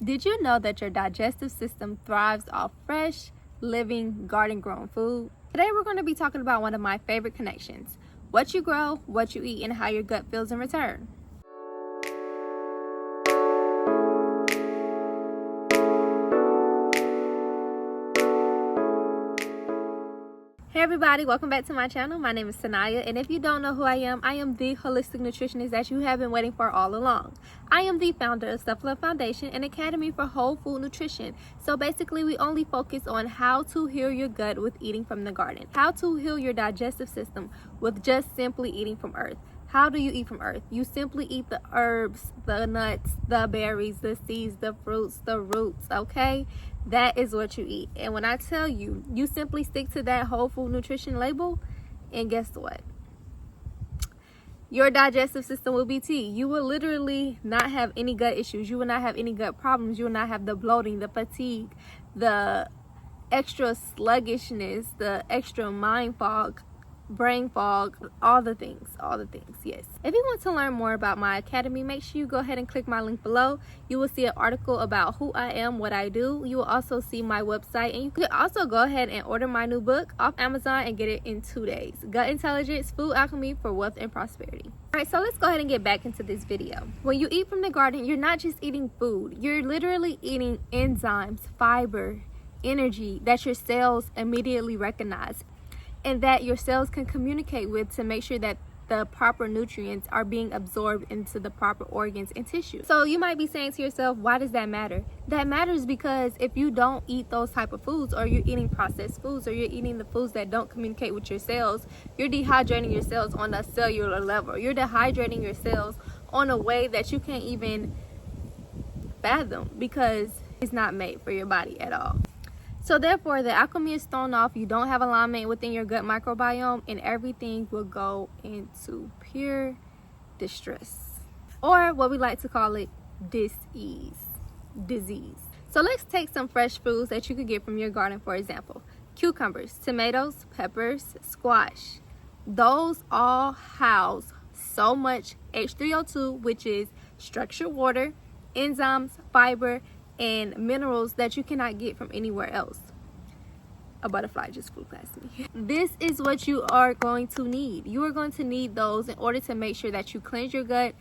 Did you know that your digestive system thrives off fresh, living, garden-grown food? Today we're going to be talking about one of my favorite connections: what you grow, what you eat, and how your gut feels in return. Hey everybody, welcome back to my channel. My name is Sanaya, and if you don't know who I am the holistic nutritionist that you have been waiting for all along. I am the founder of Self Love Foundation, an academy for whole food nutrition. So basically, we only focus on how to heal your gut with eating from the garden, how to heal your digestive system with just simply eating from earth. How do you eat from earth? You simply eat the herbs, the nuts, the berries, the seeds, the fruits, the roots, okay? That is what you eat. And when I tell you, you simply stick to that whole food nutrition label, and guess what? Your digestive system will be tea. You will literally not have any gut issues. You will not have any gut problems. You will not have the bloating, the fatigue, the extra sluggishness, the extra mind fog, brain fog, all the things, yes. If you want to learn more about my academy, make sure you go ahead and click my link below. You will see an article about who I am, what I do. You will also see my website, and you could also go ahead and order my new book off Amazon and get it in 2 days. Gut Intelligence, Food Alchemy for Wealth and Prosperity. All right, so let's go ahead and get back into this video. When you eat from the garden, you're not just eating food. You're literally eating enzymes, fiber, energy that your cells immediately recognize, and that your cells can communicate with to make sure that the proper nutrients are being absorbed into the proper organs and tissues. So you might be saying to yourself, why does that matter? That matters because if you don't eat those type of foods, or you're eating processed foods, or you're eating the foods that don't communicate with your cells, you're dehydrating your cells on a cellular level. You're dehydrating your cells on a way that you can't even fathom, because it's not made for your body at all. So therefore, the alchemy is thrown off. You don't have alignment within your gut microbiome, and everything will go into pure distress, or what we like to call it, disease. So let's take some fresh foods that you could get from your garden. For example, cucumbers, tomatoes, peppers, squash. Those all house so much H3O2, which is structured water, enzymes, fiber, and minerals that you cannot get from anywhere else. A butterfly just flew past me. This is what you are going to need. You are going to need those in order to make sure that you cleanse your gut,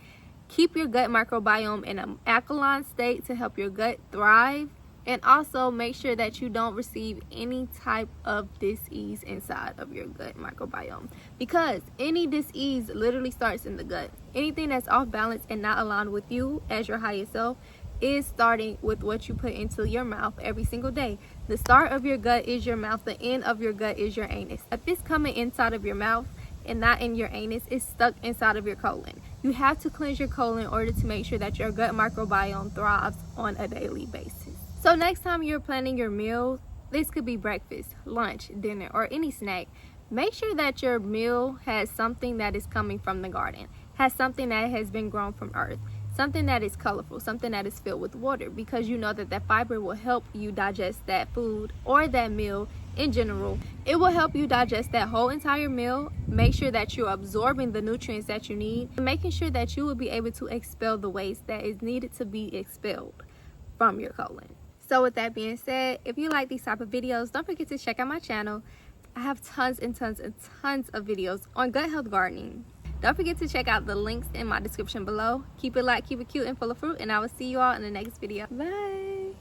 keep your gut microbiome in an alkaline state to help your gut thrive, and also make sure that you don't receive any type of disease inside of your gut microbiome, because any disease literally starts in the gut. Anything that's off balance and not aligned with you as your highest self is starting with what you put into your mouth every single day. The start of your gut is your mouth. The end of your gut is your anus. If it's coming inside of your mouth and not in your anus, it's stuck inside of your colon. You have to cleanse your colon in order to make sure that your gut microbiome thrives on a daily basis. So next time you're planning your meal, this could be breakfast, lunch, dinner, or any snack, make sure that your meal has something that is coming from the garden, has something that has been grown from earth, something that is colorful, something that is filled with water, because you know that that fiber will help you digest that food or that meal in general. It will help you digest that whole entire meal, make sure that you're absorbing the nutrients that you need, and making sure that you will be able to expel the waste that is needed to be expelled from your colon. So with that being said, if you like these type of videos, don't forget to check out my channel. I have tons and tons and tons of videos on gut health gardening. Don't forget to check out the links in my description below. Keep it light, keep it cute, and full of fruit, and I will see you all in the next video. Bye.